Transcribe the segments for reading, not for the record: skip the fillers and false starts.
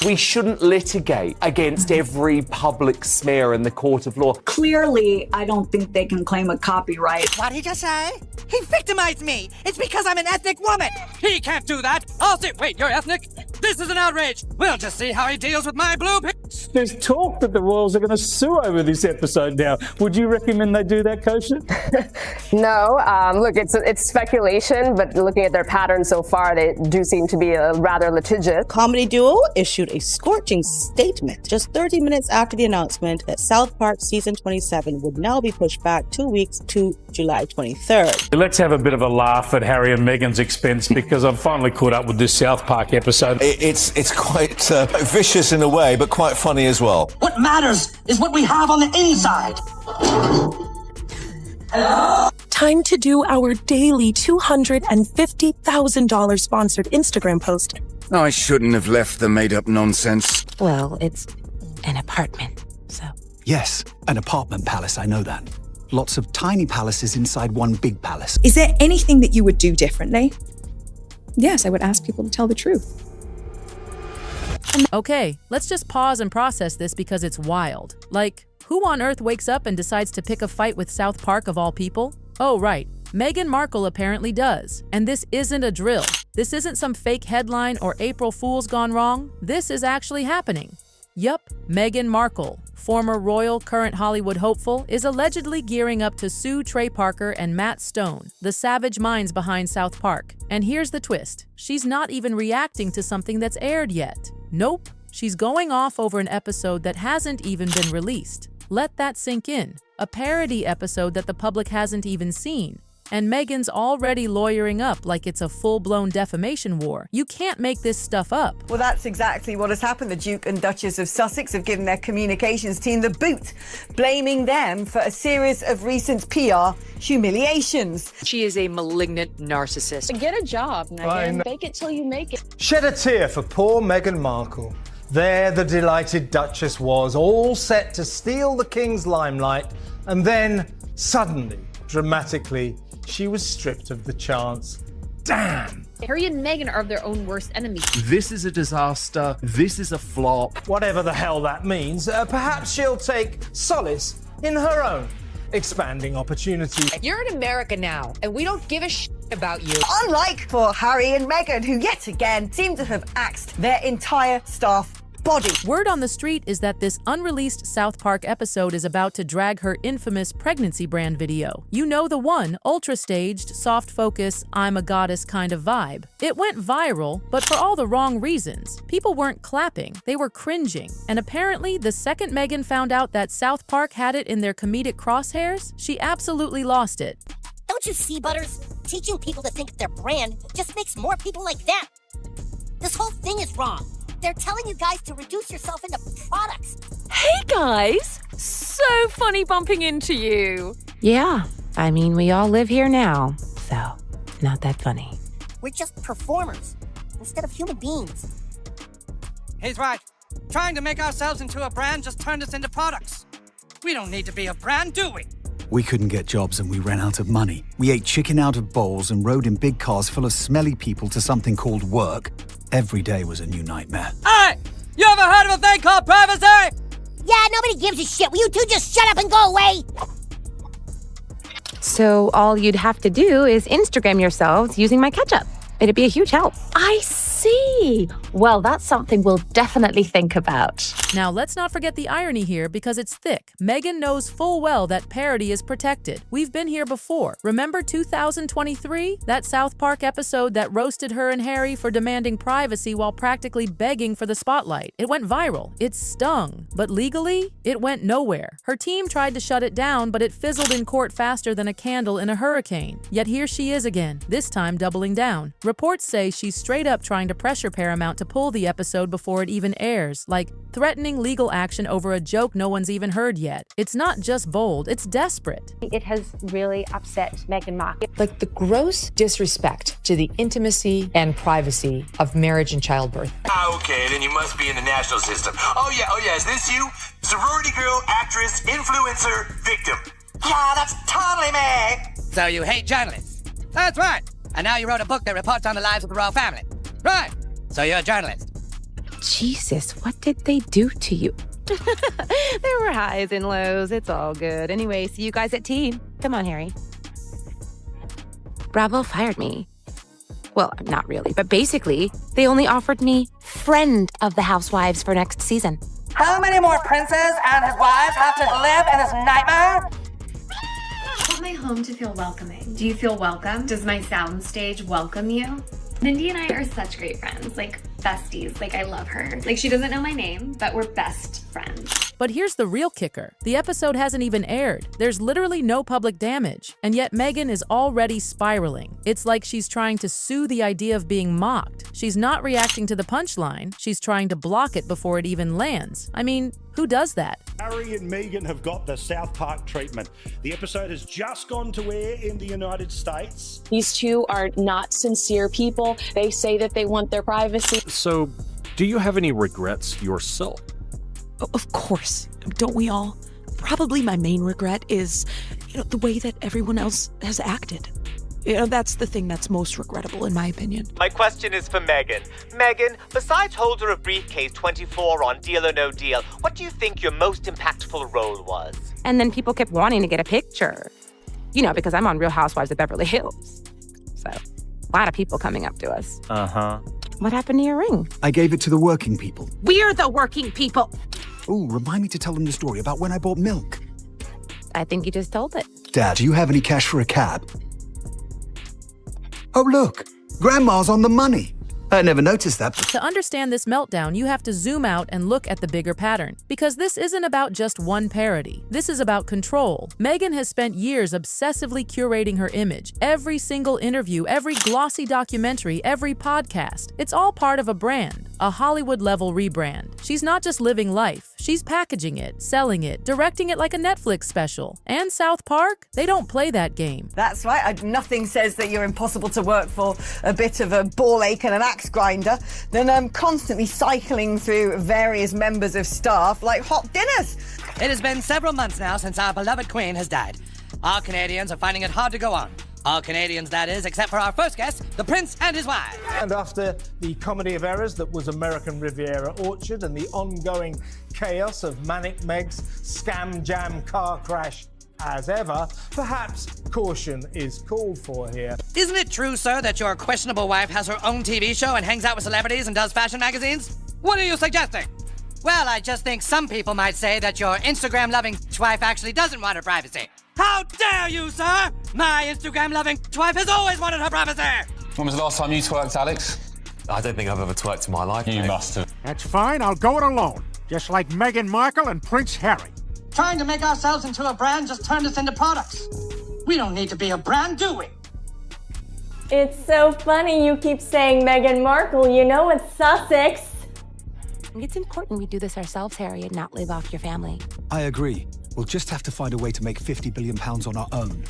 We shouldn't litigate against every public smear in the court of law. Clearly, I don't think they can claim a copyright. What did he just say? He victimized me. It's because I'm an ethnic woman. He can't do that. I'll see. Wait, you're ethnic? This is an outrage. We'll just see how he deals with my blue pics. There's talk that the Royals are going to sue over this episode now. Would you recommend they do that, Kosha? No. Look, it's speculation, but looking at their pattern so far, they do seem to be rather litigious. Comedy duo issued a scorching statement just 30 minutes after the announcement that South Park Season 27 would now be pushed back 2 weeks to July 23rd. Let's have a bit of a laugh at Harry and Meghan's expense because I've finally caught up with this South Park episode. It's quite vicious in a way, but quite funny as well. What matters is what we have on the inside. Time to do our daily $250,000 sponsored Instagram post. I shouldn't have left the made-up nonsense. Well, it's an apartment, so. Yes, an apartment palace, I know that. Lots of tiny palaces inside one big palace. Is there anything that you would do differently? Yes, I would ask people to tell the truth. Okay, let's just pause and process this because it's wild. Like, who on earth wakes up and decides to pick a fight with South Park of all people? Oh, right. Meghan Markle apparently does. And this isn't a drill. This isn't some fake headline or April Fool's gone wrong. This is actually happening. Yup, Meghan Markle, former royal, current Hollywood hopeful, is allegedly gearing up to sue Trey Parker and Matt Stone, the savage minds behind South Park. And here's the twist. She's not even reacting to something that's aired yet. Nope, she's going off over an episode that hasn't even been released. Let that sink in. A parody episode that the public hasn't even seen. And Meghan's already lawyering up like it's a full-blown defamation war. You can't make this stuff up. Well, that's exactly what has happened. The Duke and Duchess of Sussex have given their communications team the boot, blaming them for a series of recent PR humiliations. She is a malignant narcissist. Get a job, Meghan. Fake it till you make it. Shed a tear for poor Meghan Markle. There the delighted Duchess was, all set to steal the King's limelight, and then, suddenly, dramatically, she was stripped of the chance. Damn! Harry and Meghan are their own worst enemies. This is a disaster. This is a flop. Whatever the hell that means, perhaps she'll take solace in her own expanding opportunity. You're in America now, and we don't give a shit about you. Unlike for Harry and Meghan, who yet again seem to have axed their entire staff body. Word on the street is that this unreleased South Park episode is about to drag her infamous pregnancy brand video. You know the one, ultra-staged, soft focus, I'm a goddess kind of vibe. It went viral, but for all the wrong reasons. People weren't clapping, they were cringing. And apparently, the second Meghan found out that South Park had it in their comedic crosshairs, she absolutely lost it. Don't you see, Butters? Teaching people to think of their brand just makes more people like them. This whole thing is wrong. They're telling you guys to reduce yourself into products. Hey guys! So funny bumping into you. Yeah, I mean, we all live here now, so not that funny. We're just performers instead of human beings. He's right. Trying to make ourselves into a brand just turned us into products. We don't need to be a brand, do we? We couldn't get jobs and we ran out of money. We ate chicken out of bowls and rode in big cars full of smelly people to something called work. Every day was a new nightmare. Hey! You ever heard of a thing called privacy? Yeah, nobody gives a shit. Will you two just shut up and go away? So all you'd have to do is Instagram yourselves using my ketchup. It'd be a huge help. I see. Well, that's something we'll definitely think about. Now, let's not forget the irony here because it's thick. Meghan knows full well that parody is protected. We've been here before. Remember 2023? That South Park episode that roasted her and Harry for demanding privacy while practically begging for the spotlight. It went viral. It stung. But legally, it went nowhere. Her team tried to shut it down, but it fizzled in court faster than a candle in a hurricane. Yet here she is again, this time doubling down. Reports say she's straight up trying to pressure Paramount to pull the episode before it even airs, like threatening legal action over a joke no one's even heard yet. It's not just bold, it's desperate. It has really upset Meghan Markle. Like the gross disrespect to the intimacy and privacy of marriage and childbirth. Okay, then you must be in the national system. Oh yeah, is this you? Sorority girl, actress, influencer, victim. Yeah, that's totally me. So you hate journalists? That's right. And now you wrote a book that reports on the lives of the royal family. Right. So you're a journalist. Jesus, what did they do to you? There were highs and lows. It's all good. Anyway, see you guys at tea. Come on, Harry. Bravo fired me. Well, not really, but basically, they only offered me friend of the housewives for next season. How many more princes and his wives have to live in this nightmare? I want my home to feel welcoming. Do you feel welcome? Does my soundstage welcome you? Mindy and I are such great friends, like besties. Like, I love her. Like, she doesn't know my name, but we're best friends. But here's the real kicker. The episode hasn't even aired. There's literally no public damage. And yet Meghan is already spiraling. It's like she's trying to sue the idea of being mocked. She's not reacting to the punchline. She's trying to block it before it even lands. I mean, who does that? Harry and Meghan have got the South Park treatment. The episode has just gone to air in the United States. These two are not sincere people. They say that they want their privacy. So, do you have any regrets yourself? Of course. Don't we all? Probably my main regret is, the way that everyone else has acted. That's the thing that's most regrettable, in my opinion. My question is for Meghan. Meghan, besides holder of briefcase 24 on Deal or No Deal, what do you think your most impactful role was? And then people kept wanting to get a picture. Because I'm on Real Housewives of Beverly Hills. So, a lot of people coming up to us. Uh-huh. What happened to your ring? I gave it to the working people. We're the working people. Oh, remind me to tell them the story about when I bought milk. I think you just told it. Dad, do you have any cash for a cab? Oh, look, Grandma's on the money. I never noticed that. To understand this meltdown, you have to zoom out and look at the bigger pattern. Because this isn't about just one parody. This is about control. Meghan has spent years obsessively curating her image. Every single interview, every glossy documentary, every podcast. It's all part of a brand, a Hollywood-level rebrand. She's not just living life. She's packaging it, selling it, directing it like a Netflix special. And South Park, they don't play that game. That's right. Nothing says that you're impossible to work for a bit of a ball ache and an axe grinder than constantly cycling through various members of staff like hot dinners. It has been several months now since our beloved Queen has died. Our Canadians are finding it hard to go on. All Canadians, that is, except for our first guest, the Prince and his wife. And after the comedy of errors that was American Riviera Orchard and the ongoing chaos of Manic Meg's scam jam car crash as ever, perhaps caution is called for here. Isn't it true, sir, that your questionable wife has her own TV show and hangs out with celebrities and does fashion magazines? What are you suggesting? Well, I just think some people might say that your Instagram-loving wife actually doesn't want her privacy. How dare you, sir? My Instagram-loving wife has always wanted her privacy! When was the last time you twerked, Alex? I don't think I've ever twerked in my life. You must have. That's fine, I'll go it alone. Just like Meghan Markle and Prince Harry. Trying to make ourselves into a brand just turned us into products. We don't need to be a brand, do we? It's so funny you keep saying Meghan Markle. You know it's Sussex. It's important we do this ourselves, Harry, and not live off your family. I agree. We'll just have to find a way to make £50 billion on our own.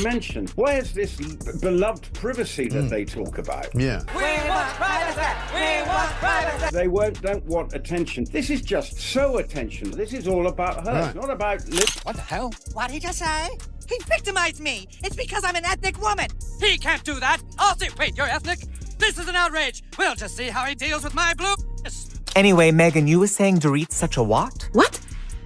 Mention, where's this beloved privacy that they talk about? Yeah. We want privacy! We want privacy! They don't want attention. This is just so attention. This is all about her. Right. It's not about... What the hell? What did he just say? He victimized me! It's because I'm an ethnic woman! He can't do that! I'll see. Wait, you're ethnic? This is an outrage! We'll just see how he deals with my blue... Anyway, Meghan, you were saying Dorit's such a what? What?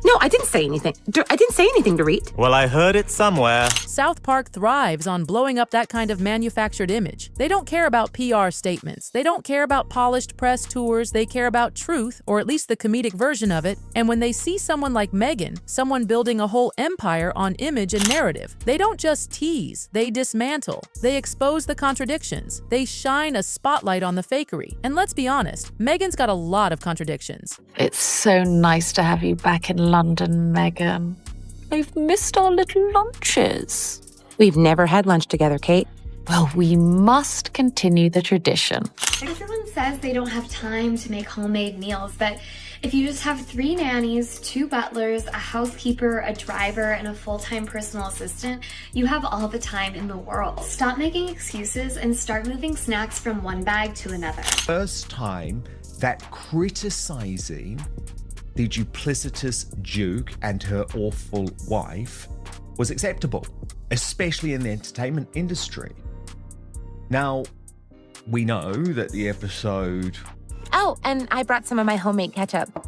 No, I didn't say anything. I didn't say anything, Dorit. Well, I heard it somewhere. South Park thrives on blowing up that kind of manufactured image. They don't care about PR statements. They don't care about polished press tours. They care about truth, or at least the comedic version of it. And when they see someone like Meghan, someone building a whole empire on image and narrative, they don't just tease. They dismantle. They expose the contradictions. They shine a spotlight on the fakery. And let's be honest, Meghan's got a lot of contradictions. It's so nice to have you back in London, Meghan. I've missed our little lunches. We've never had lunch together, Kate. Well, we must continue the tradition. Everyone says they don't have time to make homemade meals, but if you just have 3 nannies, 2 butlers, a housekeeper, a driver, and a full-time personal assistant, you have all the time in the world. Stop making excuses and start moving snacks from one bag to another. First time that criticizing the duplicitous Duke and her awful wife was acceptable, especially in the entertainment industry. Now, we know that the episode... Oh, Oh, and I brought some of my homemade ketchup.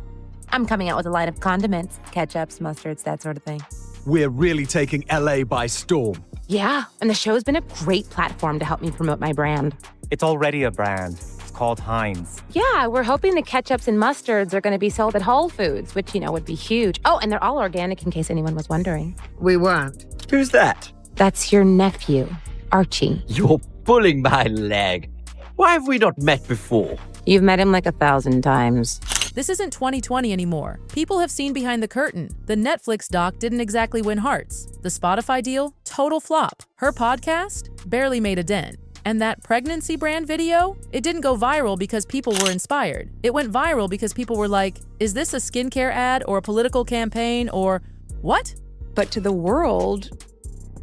I'm coming out with a line of condiments, ketchups, mustards, that sort of thing. We're really taking LA by storm. Yeah, and the show's been a great platform to help me promote my brand. It's already a brand. It's called Heinz. Yeah, we're hoping the ketchups and mustards are going to be sold at Whole Foods, which, would be huge. Oh, and they're all organic in case anyone was wondering. We weren't. Who's that? That's your nephew, Archie. You're pulling my leg. Why have we not met before? You've met him like 1,000 times. This isn't 2020 anymore. People have seen behind the curtain. The Netflix doc didn't exactly win hearts. The Spotify deal? Total flop. Her podcast? Barely made a dent. And that pregnancy brand video? It didn't go viral because people were inspired. It went viral because people were like, is this a skincare ad or a political campaign or what? But to the world,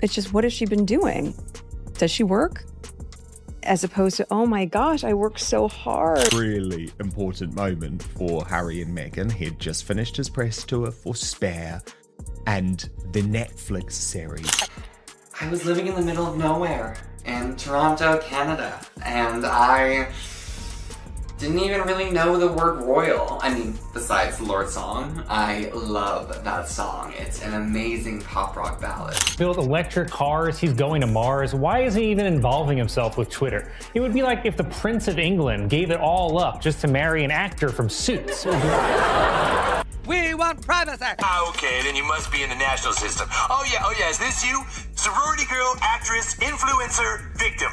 it's just, what has she been doing? Does she work? As opposed to, oh my gosh, I worked so hard. Really important moment for Harry and Meghan. He'd just finished his press tour for Spare and the Netflix series. I was living in the middle of nowhere in Toronto, Canada, and I didn't even really know the word royal. I mean, besides the Lord song, I love that song. It's an amazing pop rock ballad. Built electric cars, he's going to Mars. Why is he even involving himself with Twitter? It would be like if the Prince of England gave it all up just to marry an actor from Suits. We want privacy! Okay, then you must be in the national system. Oh yeah, is this you? Sorority girl, actress, influencer, victim.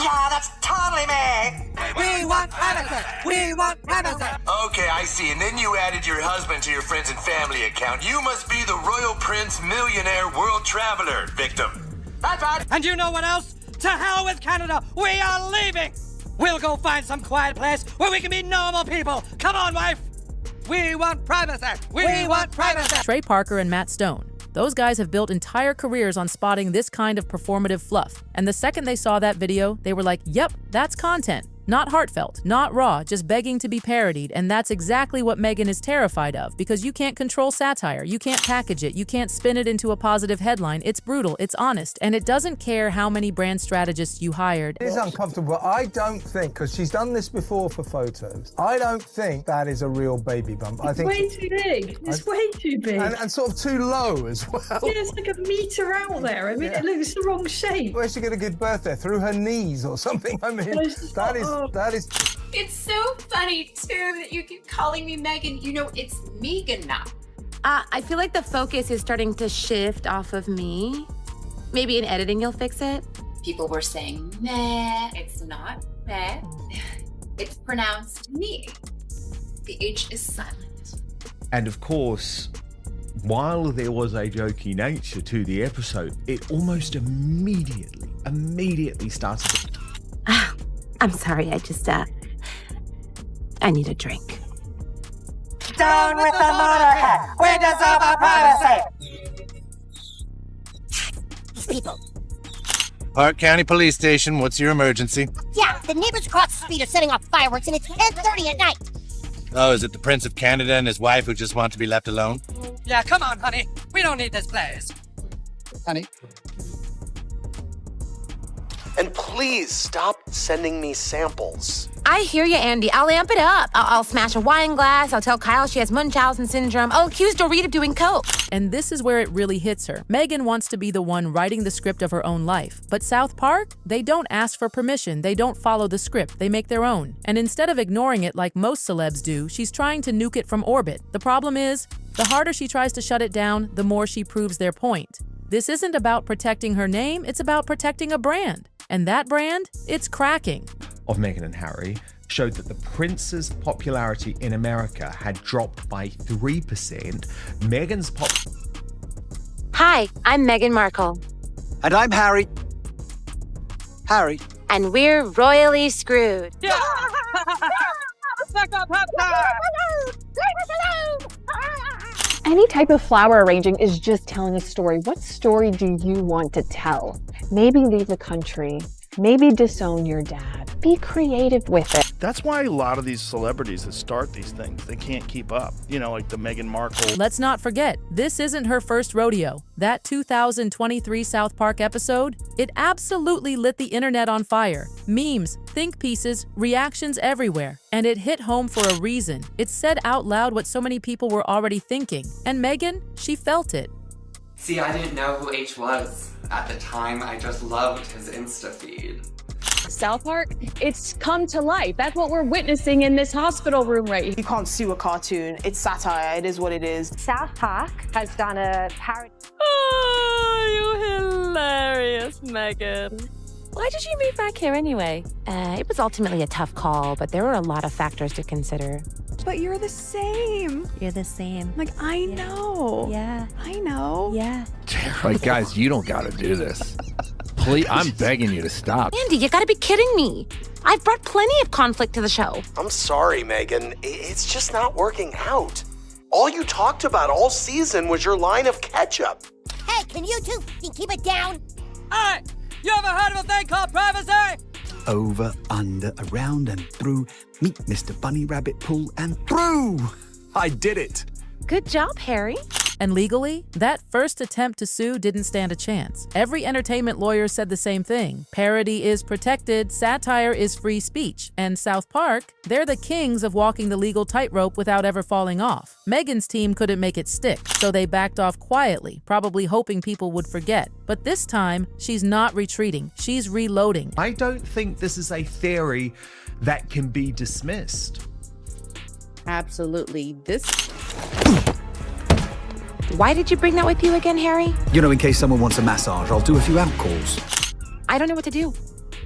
Yeah, that's totally me! We want privacy! We want privacy! Okay, I see. And then you added your husband to your friends and family account. You must be the Royal Prince Millionaire World Traveler, victim. That's right! And you know what else? To hell with Canada! We are leaving! We'll go find some quiet place where we can be normal people! Come on, wife! We want privacy! We want privacy! Trey Parker and Matt Stone. Those guys have built entire careers on spotting this kind of performative fluff. And the second they saw that video, they were like, yep, that's content. Not heartfelt, not raw, just begging to be parodied. And that's exactly what Meghan is terrified of, because you can't control satire, you can't package it, you can't spin it into a positive headline. It's brutal, it's honest, and it doesn't care how many brand strategists you hired. It is uncomfortable, but I don't think, because she's done this before for photos, I don't think that is a real baby bump. I think way too big. It's way too big. And sort of too low as well. Yeah, it's like a metre out there. I mean, it looks the wrong shape. Where's she going to give birth there? Through her knees or something? I mean, that is... It's so funny, too, that you keep calling me Meghan. You know, it's Megan now. I feel like the focus is starting to shift off of me. Maybe in editing you'll fix it. People were saying meh. It's not meh. It's pronounced me. The H is silent. And of course, while there was a jokey nature to the episode, it almost immediately started to... I'm sorry, I just, I need a drink. Down with the motorhead! We deserve our privacy! These people. Park County Police Station, what's your emergency? Yeah, the neighbors across the street are setting off fireworks and it's 10:30 at night. Oh, is it the Prince of Canada and his wife who just want to be left alone? Yeah, come on, honey. We don't need this place. Honey. And please stop sending me samples. I hear you, Andy. I'll amp it up. I'll smash a wine glass. I'll tell Kyle she has Munchausen syndrome. I'll accuse Dorit of doing coke. And this is where it really hits her. Meghan wants to be the one writing the script of her own life. But South Park? They don't ask for permission. They don't follow the script. They make their own. And instead of ignoring it like most celebs do, she's trying to nuke it from orbit. The problem is, the harder she tries to shut it down, the more she proves their point. This isn't about protecting her name, it's about protecting a brand. And that brand, it's cracking. Of Meghan and Harry showed that the prince's popularity in America had dropped by 3%. Meghan's pop... Hi, I'm Meghan Markle. And I'm Harry. Harry. And we're royally screwed. Yeah. Any type of flower arranging is just telling a story. What story do you want to tell? Maybe leave the country Maybe disown your dad. Be creative with it. That's why a lot of these celebrities that start these things, they can't keep up. You know, like the Meghan Markle. Let's not forget, this isn't her first rodeo. That 2023 South Park episode, it absolutely lit the internet on fire. Memes, think pieces, reactions everywhere. And it hit home for a reason. It said out loud what so many people were already thinking. And Meghan, she felt it. See, I didn't know who H was. At the time, I just loved his Insta feed. South Park, it's come to life. That's what we're witnessing in this hospital room right here. You can't sue a cartoon. It's satire. It is what it is. South Park has done a parody. Oh, you're hilarious, Meghan. Why did you move back here anyway? It was ultimately a tough call, but there were a lot of factors to consider. But you're the same. You're the same. Like, I know. Yeah. I know. Yeah. Like, guys, you don't gotta do this. Please, I'm begging you to stop. Andy, you gotta be kidding me. I've brought plenty of conflict to the show. I'm sorry, Meghan. It's just not working out. All you talked about all season was your line of ketchup. Hey, can you two keep it down? Hey, you ever heard of a thing called privacy? Over, under, around, and through. Meet Mr. Bunny Rabbit, pull and through. I did it. Good job, Harry. And legally, that first attempt to sue didn't stand a chance. Every entertainment lawyer said the same thing. Parody is protected, satire is free speech. And South Park, they're the kings of walking the legal tightrope without ever falling off. Meghan's team couldn't make it stick, so they backed off quietly, probably hoping people would forget. But this time, she's not retreating, she's reloading. I don't think this is a theory that can be dismissed. Absolutely. Why did you bring that with you again, Harry? You know, in case someone wants a massage, I'll do a few out calls. I don't know what to do.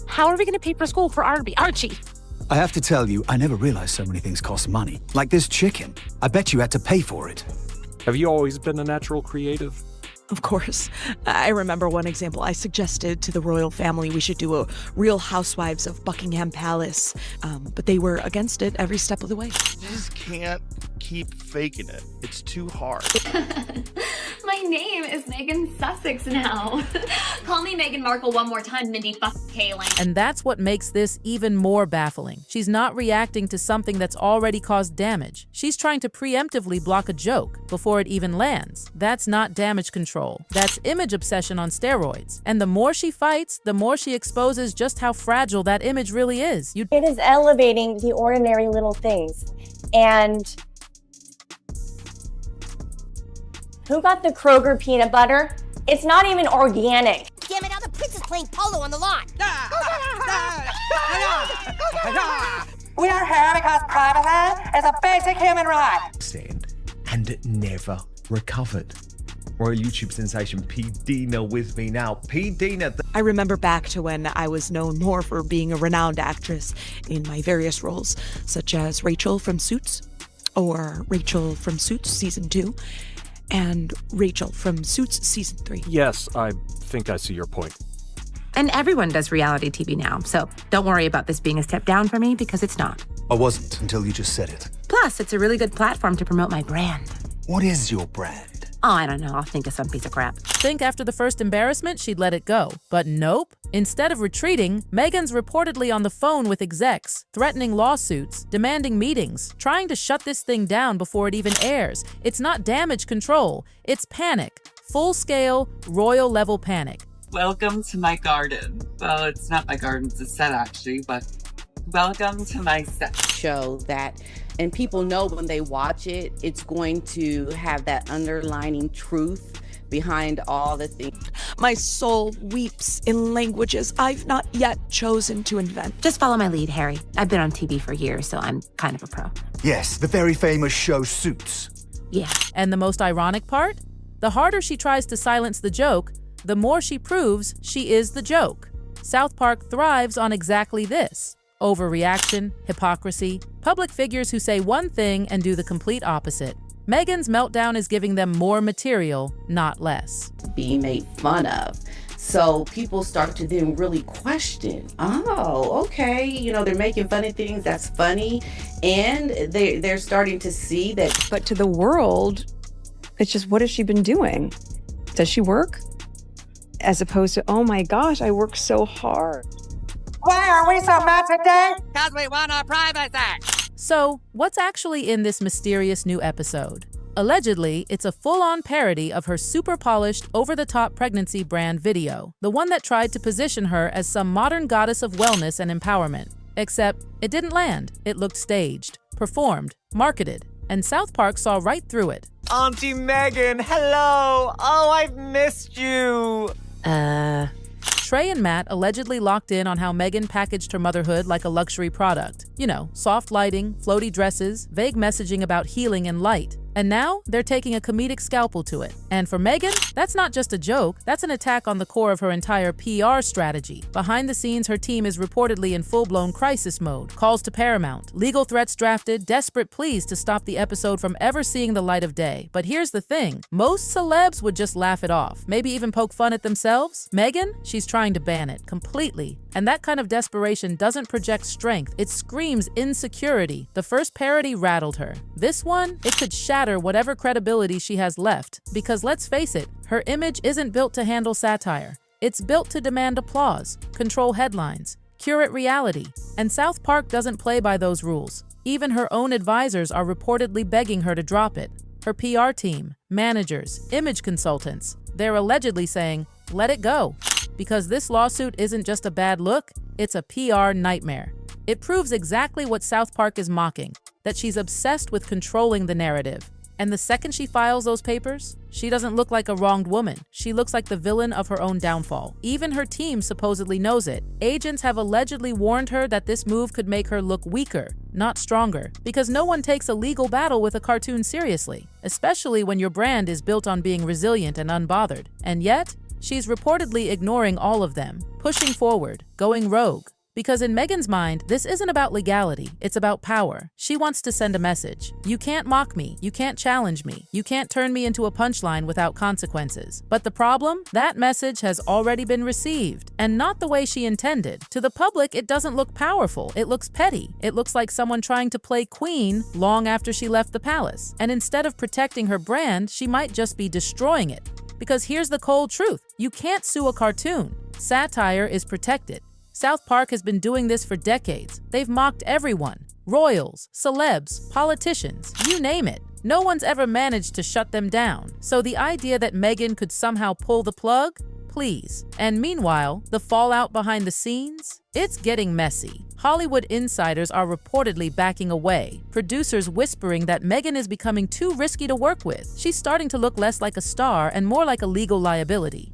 How are we going to pay for school for Archie? I have to tell you, I never realized so many things cost money. Like this chicken. I bet you had to pay for it. Have you always been a natural creative? Of course. I remember one example. I suggested to the royal family we should do a Real Housewives of Buckingham Palace, but they were against it every step of the way. You just can't keep faking it. It's too hard. My name is Megan Sussex now. Call me Meghan Markle one more time, Mindy Kaling. And that's what makes this even more baffling. She's not reacting to something that's already caused damage. She's trying to preemptively block a joke before it even lands. That's not damage control. That's image obsession on steroids. And the more she fights, the more she exposes just how fragile that image really is. It is elevating the ordinary little things. And who got the Kroger peanut butter? It's not even organic. Damn it, now the prince is playing polo on the lawn. We are here because privacy is a basic human right. And never recovered. Royal YouTube sensation P. Dina with me now. P. Dina. I remember back to when I was known more for being a renowned actress in my various roles, such as Rachel from Suits, or Rachel from Suits Season 2, and Rachel from Suits Season 3. Yes, I think I see your point. And everyone does reality TV now, so don't worry about this being a step down for me, because it's not. I wasn't until you just said it. Plus, it's a really good platform to promote my brand. What is your brand? Oh, I don't know. I'll think of some piece of crap. Think after the first embarrassment, she'd let it go. But nope. Instead of retreating, Meghan's reportedly on the phone with execs, threatening lawsuits, demanding meetings, trying to shut this thing down before it even airs. It's not damage control. It's panic. Full-scale, royal-level panic. Welcome to my garden. Well, it's not my garden, it's a set actually, but welcome to my set. Show that, and people know when they watch it, it's going to have that underlining truth behind all the things. My soul weeps in languages I've not yet chosen to invent. Just follow my lead, Harry. I've been on TV for years, so I'm kind of a pro. Yes, the very famous show Suits. Yeah. And the most ironic part? The harder she tries to silence the joke, the more she proves she is the joke. South Park thrives on exactly this. Overreaction, hypocrisy, public figures who say one thing and do the complete opposite. Meghan's meltdown is giving them more material, not less. Being made fun of. So people start to then really question, oh, okay, you know, they're making fun of things, that's funny. And they're starting to see that. But to the world, it's just, what has she been doing? Does she work? As opposed to, oh my gosh, I work so hard. Why are we so mad today? Because we want our privacy. So, what's actually in this mysterious new episode? Allegedly, it's a full-on parody of her super polished, over-the-top pregnancy brand video, the one that tried to position her as some modern goddess of wellness and empowerment. Except, it didn't land. It looked staged, performed, marketed, and South Park saw right through it. Auntie Megan, hello! Oh, I've missed you! Trey and Matt allegedly locked in on how Megan packaged her motherhood like a luxury product. You know, soft lighting, floaty dresses, vague messaging about healing and light. And now, they're taking a comedic scalpel to it. And for Megan, that's not just a joke, that's an attack on the core of her entire PR strategy. Behind the scenes, her team is reportedly in full-blown crisis mode, calls to Paramount, legal threats drafted, desperate pleas to stop the episode from ever seeing the light of day. But here's the thing, most celebs would just laugh it off, maybe even poke fun at themselves. Megan, she's trying to ban it completely. And that kind of desperation doesn't project strength, it screams insecurity. The first parody rattled her. This one, it could shatter whatever credibility she has left. Because let's face it, her image isn't built to handle satire. It's built to demand applause, control headlines, curate reality. And South Park doesn't play by those rules. Even her own advisors are reportedly begging her to drop it. Her PR team, managers, image consultants, they're allegedly saying, let it go. Because this lawsuit isn't just a bad look, it's a PR nightmare. It proves exactly what South Park is mocking, that she's obsessed with controlling the narrative. And the second she files those papers, she doesn't look like a wronged woman. She looks like the villain of her own downfall. Even her team supposedly knows it. Agents have allegedly warned her that this move could make her look weaker, not stronger, because no one takes a legal battle with a cartoon seriously, especially when your brand is built on being resilient and unbothered. And yet, she's reportedly ignoring all of them, pushing forward, going rogue. Because in Megan's mind, this isn't about legality, it's about power. She wants to send a message. You can't mock me, you can't challenge me, you can't turn me into a punchline without consequences. But the problem? That message has already been received, and not the way she intended. To the public, it doesn't look powerful, it looks petty. It looks like someone trying to play queen long after she left the palace. And instead of protecting her brand, she might just be destroying it. Because here's the cold truth, you can't sue a cartoon. Satire is protected. South Park has been doing this for decades. They've mocked everyone. Royals, celebs, politicians, you name it. No one's ever managed to shut them down. So the idea that Megan could somehow pull the plug? Please. And meanwhile, the fallout behind the scenes? It's getting messy. Hollywood insiders are reportedly backing away. Producers whispering that Megan is becoming too risky to work with. She's starting to look less like a star and more like a legal liability.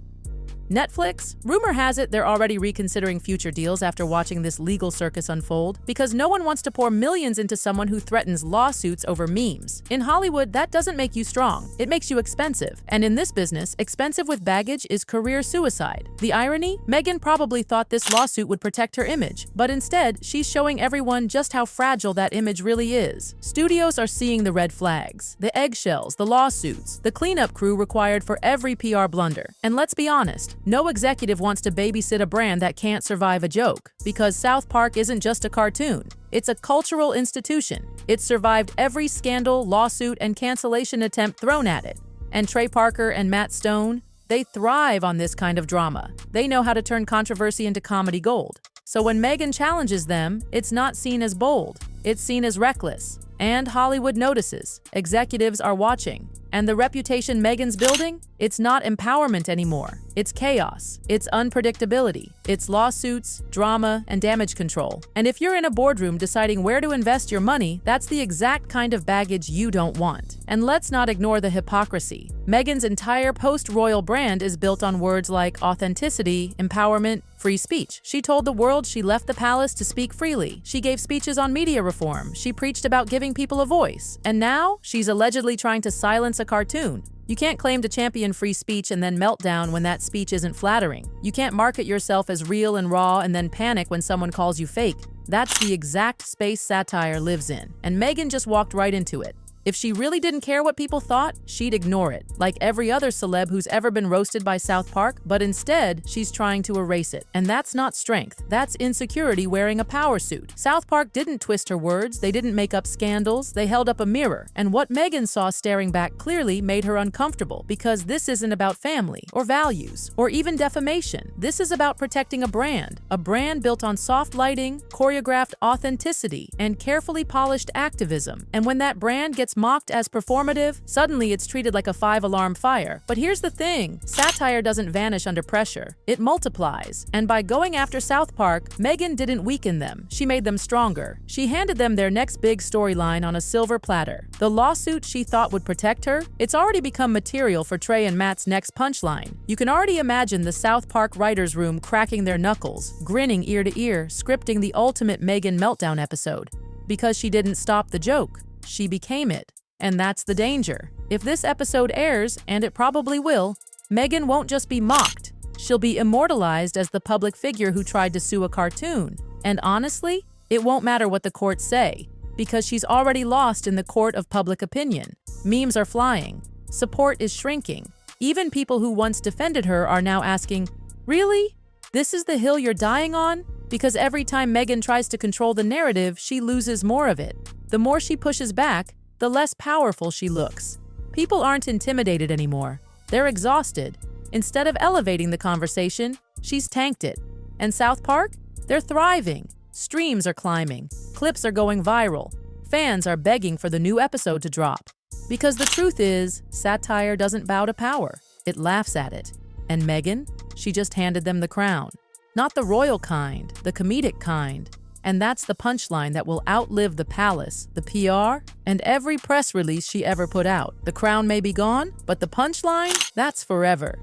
Netflix? Rumor has it they're already reconsidering future deals after watching this legal circus unfold, because no one wants to pour millions into someone who threatens lawsuits over memes. In Hollywood, that doesn't make you strong. It makes you expensive. And in this business, expensive with baggage is career suicide. The irony? Megan probably thought this lawsuit would protect her image, but instead, she's showing everyone just how fragile that image really is. Studios are seeing the red flags, the eggshells, the lawsuits, the cleanup crew required for every PR blunder. And let's be honest, no executive wants to babysit a brand that can't survive a joke, because South Park isn't just a cartoon. It's a cultural institution. It's survived every scandal, lawsuit, and cancellation attempt thrown at it. And Trey Parker and Matt Stone, they thrive on this kind of drama. They know how to turn controversy into comedy gold. So when Megan challenges them, it's not seen as bold. It's seen as reckless. And Hollywood notices. Executives are watching. And the reputation Megan's building? It's not empowerment anymore. It's chaos. It's unpredictability. It's lawsuits, drama, and damage control. And if you're in a boardroom deciding where to invest your money, that's the exact kind of baggage you don't want. And let's not ignore the hypocrisy. Megan's entire post-royal brand is built on words like authenticity, empowerment, free speech. She told the world she left the palace to speak freely. She gave speeches on media reform. She preached about giving people a voice. And now, she's allegedly trying to silence a cartoon. You can't claim to champion free speech and then melt down when that speech isn't flattering. You can't market yourself as real and raw and then panic when someone calls you fake. That's the exact space satire lives in. And Megan just walked right into it. If she really didn't care what people thought, she'd ignore it, like every other celeb who's ever been roasted by South Park, but instead, she's trying to erase it. And that's not strength, that's insecurity wearing a power suit. South Park didn't twist her words, they didn't make up scandals, they held up a mirror. And what Meghan saw staring back clearly made her uncomfortable, because this isn't about family, or values, or even defamation. This is about protecting a brand built on soft lighting, choreographed authenticity, and carefully polished activism. And when that brand gets mocked as performative, suddenly it's treated like a 5-alarm fire. But here's the thing, satire doesn't vanish under pressure, it multiplies. And by going after South Park, Meghan didn't weaken them, she made them stronger. She handed them their next big storyline on a silver platter. The lawsuit she thought would protect her, it's already become material for Trey and Matt's next punchline. You can already imagine the South Park writers' room cracking their knuckles, grinning ear to ear, scripting the ultimate Meghan meltdown episode. Because she didn't stop the joke, she became it. And that's the danger. If this episode airs, and it probably will, Meghan won't just be mocked. She'll be immortalized as the public figure who tried to sue a cartoon. And honestly, it won't matter what the courts say, because she's already lost in the court of public opinion. Memes are flying. Support is shrinking. Even people who once defended her are now asking, really? This is the hill you're dying on? Because every time Meghan tries to control the narrative, she loses more of it. The more she pushes back, the less powerful she looks. People aren't intimidated anymore. They're exhausted. Instead of elevating the conversation, she's tanked it. And South Park? They're thriving. Streams are climbing. Clips are going viral. Fans are begging for the new episode to drop. Because the truth is, satire doesn't bow to power. It laughs at it. And Meghan? She just handed them the crown. Not the royal kind, the comedic kind. And that's the punchline that will outlive the palace, the PR, and every press release she ever put out. The crown may be gone, but the punchline, that's forever.